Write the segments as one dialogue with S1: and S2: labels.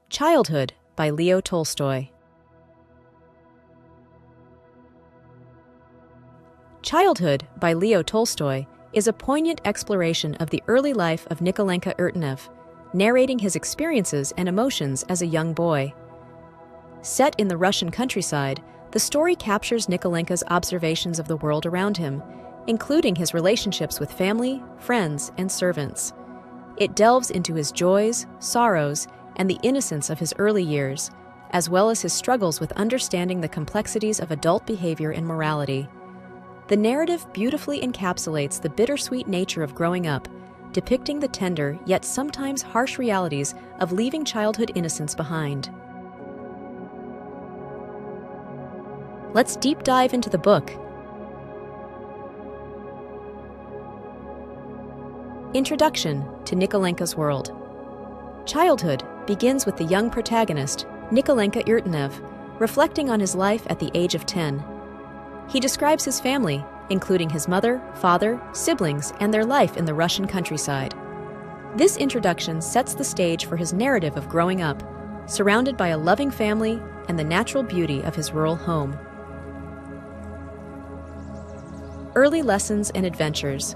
S1: Childhood by Leo Tolstoy. Childhood by Leo Tolstoy is a poignant exploration of the early life of Nikolenka Urtanev, narrating his experiences and emotions as a young boy. Set in the Russian countryside, the story captures Nikolenka's observations of the world around him, including his relationships with family, friends, and servants. It delves into his joys, sorrows, and the innocence of his early years, as well as his struggles with understanding the complexities of adult behavior and morality. The narrative beautifully encapsulates the bittersweet nature of growing up, depicting the tender yet sometimes harsh realities of leaving childhood innocence behind. Let's deep dive into the book. Introduction to Nikolenka's world. Childhood begins with the young protagonist, Nikolenka Urtanev, reflecting on his life at the age of 10. He describes his family, including his mother, father, siblings, and their life in the Russian countryside. This introduction sets the stage for his narrative of growing up, surrounded by a loving family and the natural beauty of his rural home. Early lessons and adventures.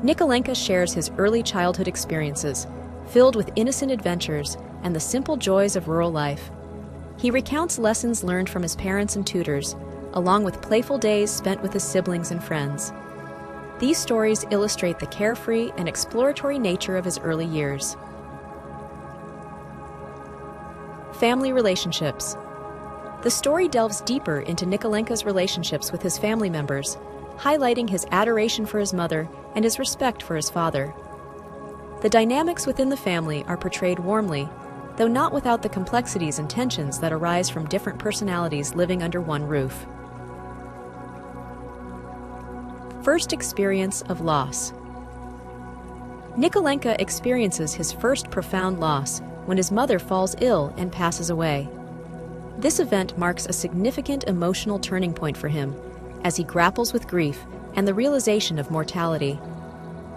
S1: Nikolenka shares his early childhood experiences, filled with innocent adventures and the simple joys of rural life. He recounts lessons learned from his parents and tutors, along with playful days spent with his siblings and friends. These stories illustrate the carefree and exploratory nature of his early years. Family relationships. The story delves deeper into Nikolenka's relationships with his family members, highlighting his adoration for his mother and his respect for his father. The dynamics within the family are portrayed warmly, though not without the complexities and tensions that arise from different personalities living under one roof. First experience of loss. Nikolenka experiences his first profound loss when his mother falls ill and passes away. This event marks a significant emotional turning point for him, as he grapples with grief and the realization of mortality.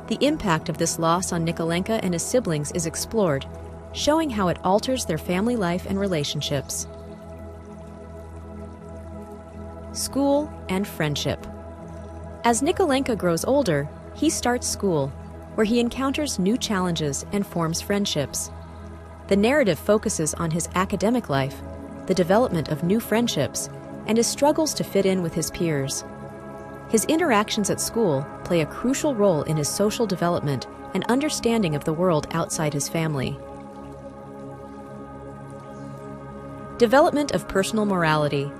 S1: The impact of this loss on Nikolenka and his siblings is explored, showing how it alters their family life and relationships. School and friendship. As Nikolenka grows older, he starts school, where he encounters new challenges and forms friendships. The narrative focuses on his academic life, the development of new friendships, and his struggles to fit in with his peers. His interactions at school play a crucial role in his social development and understanding of the world outside his family. Development of personal morality.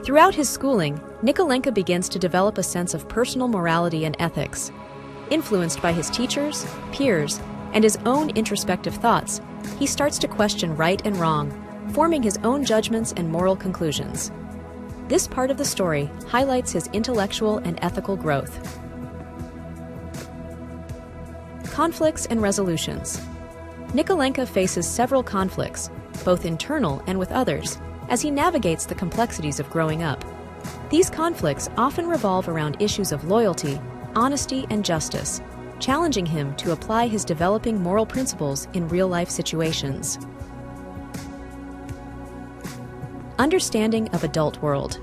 S1: Throughout his schooling, Nikolenka begins to develop a sense of personal morality and ethics. Influenced by his teachers, peers, and his own introspective thoughts, he starts to question right and wrong, forming his own judgments and moral conclusions. This part of the story highlights his intellectual and ethical growth. Conflicts and resolutions. Nikolenka faces several conflicts, both internal and with others, as he navigates the complexities of growing up. These conflicts often revolve around issues of loyalty, honesty, and justice, challenging him to apply his developing moral principles in real-life situations. Understanding of adult world.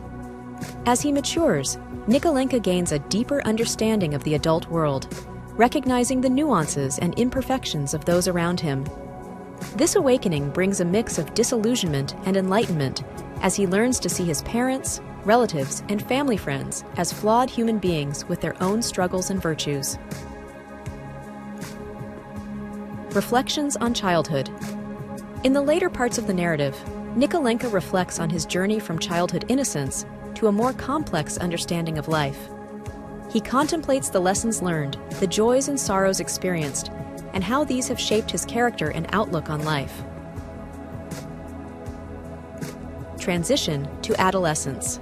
S1: As he matures, Nikolenka gains a deeper understanding of the adult world, recognizing the nuances and imperfections of those around him. This awakening brings a mix of disillusionment and enlightenment as he learns to see his parents, relatives, and family friends as flawed human beings with their own struggles and virtues. Reflections on childhood. In the later parts of the narrative, Nikolenka reflects on his journey from childhood innocence to a more complex understanding of life. He contemplates the lessons learned, the joys and sorrows experienced, and how these have shaped his character and outlook on life. Transition to adolescence.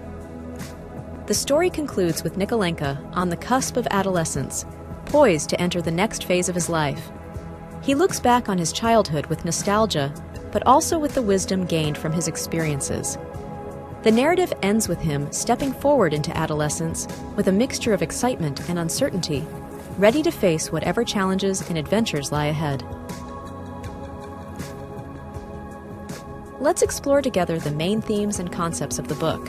S1: The story concludes with Nikolenka on the cusp of adolescence, poised to enter the next phase of his life. He looks back on his childhood with nostalgia, but also with the wisdom gained from his experiences. The narrative ends with him stepping forward into adolescence with a mixture of excitement and uncertainty, ready to face whatever challenges and adventures lie ahead. Let's explore together the main themes and concepts of the book.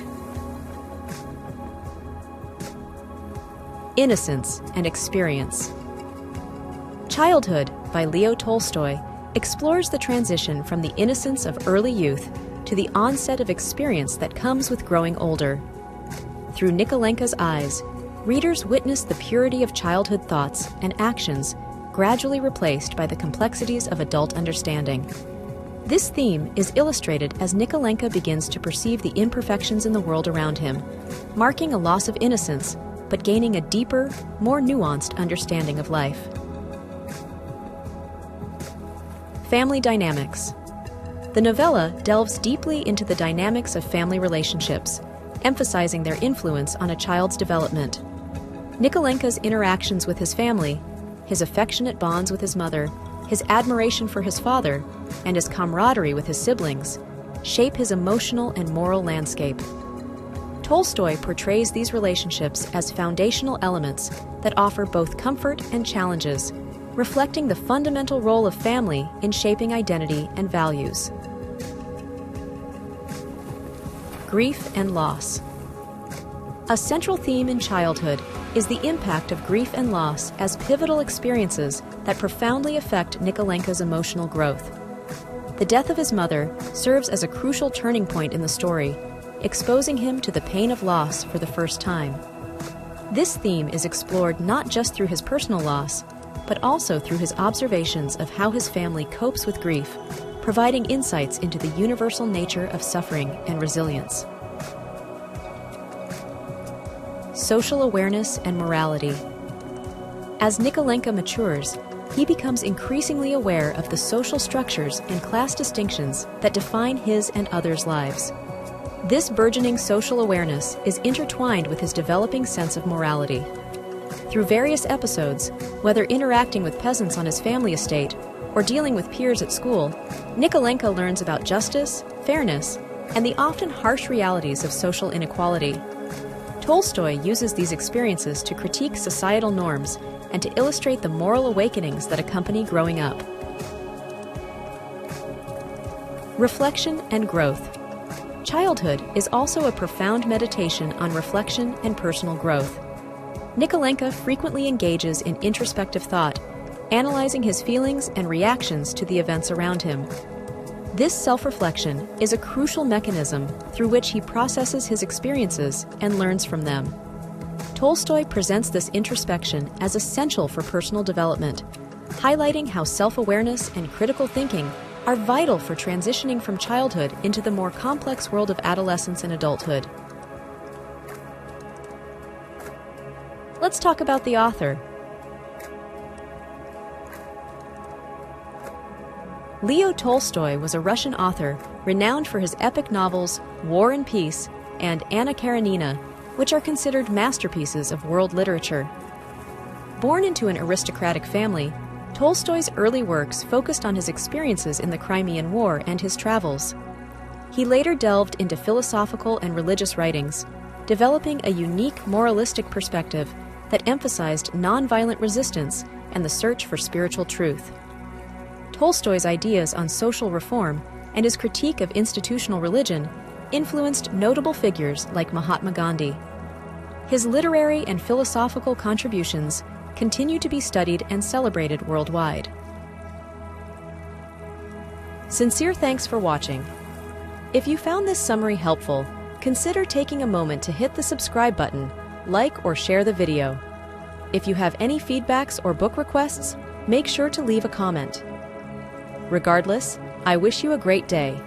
S1: Innocence and Experience. Childhood by Leo Tolstoy explores the transition from the innocence of early youth to the onset of experience that comes with growing older. Through Nikolenka's eyes, readers witness the purity of childhood thoughts and actions gradually replaced by the complexities of adult understanding. This theme is illustrated as Nikolenka begins to perceive the imperfections in the world around him, marking a loss of innocence, but gaining a deeper, more nuanced understanding of life. Family dynamics. The novella delves deeply into the dynamics of family relationships, emphasizing their influence on a child's development. Nikolenka's interactions with his family, his affectionate bonds with his mother, his admiration for his father, and his camaraderie with his siblings shape his emotional and moral landscape. Tolstoy portrays these relationships as foundational elements that offer both comfort and challenges, reflecting the fundamental role of family in shaping identity and values. Grief and loss. A central theme in childhood is the impact of grief and loss as pivotal experiences that profoundly affect Nikolenka's emotional growth. The death of his mother serves as a crucial turning point in the story, exposing him to the pain of loss for the first time. This theme is explored not just through his personal loss, but also through his observations of how his family copes with grief, providing insights into the universal nature of suffering and resilience. Social awareness and morality. As Nikolenka matures, he becomes increasingly aware of the social structures and class distinctions that define his and others' lives. This burgeoning social awareness is intertwined with his developing sense of morality. Through various episodes, whether interacting with peasants on his family estate or dealing with peers at school, Nikolenka learns about justice, fairness, and the often harsh realities of social inequality. Tolstoy uses these experiences to critique societal norms and to illustrate the moral awakenings that accompany growing up. Reflection and growth. Childhood is also a profound meditation on reflection and personal growth. Nikolenka frequently engages in introspective thought, analyzing his feelings and reactions to the events around him. This self-reflection is a crucial mechanism through which he processes his experiences and learns from them. Tolstoy presents this introspection as essential for personal development, highlighting how self-awareness and critical thinking are vital for transitioning from childhood into the more complex world of adolescence and adulthood. Let's talk about the author. Leo Tolstoy was a Russian author renowned for his epic novels War and Peace and Anna Karenina, which are considered masterpieces of world literature. Born into an aristocratic family, Tolstoy's early works focused on his experiences in the Crimean War and his travels. He later delved into philosophical and religious writings, developing a unique moralistic perspective that emphasized nonviolent resistance and the search for spiritual truth. Tolstoy's ideas on social reform and his critique of institutional religion influenced notable figures like Mahatma Gandhi. His literary and philosophical contributions continue to be studied and celebrated worldwide. Sincere thanks for watching. If you found this summary helpful, consider taking a moment to hit the subscribe button, like or share the video. If you have any feedbacks or book requests, make sure to leave a comment. Regardless, I wish you a great day.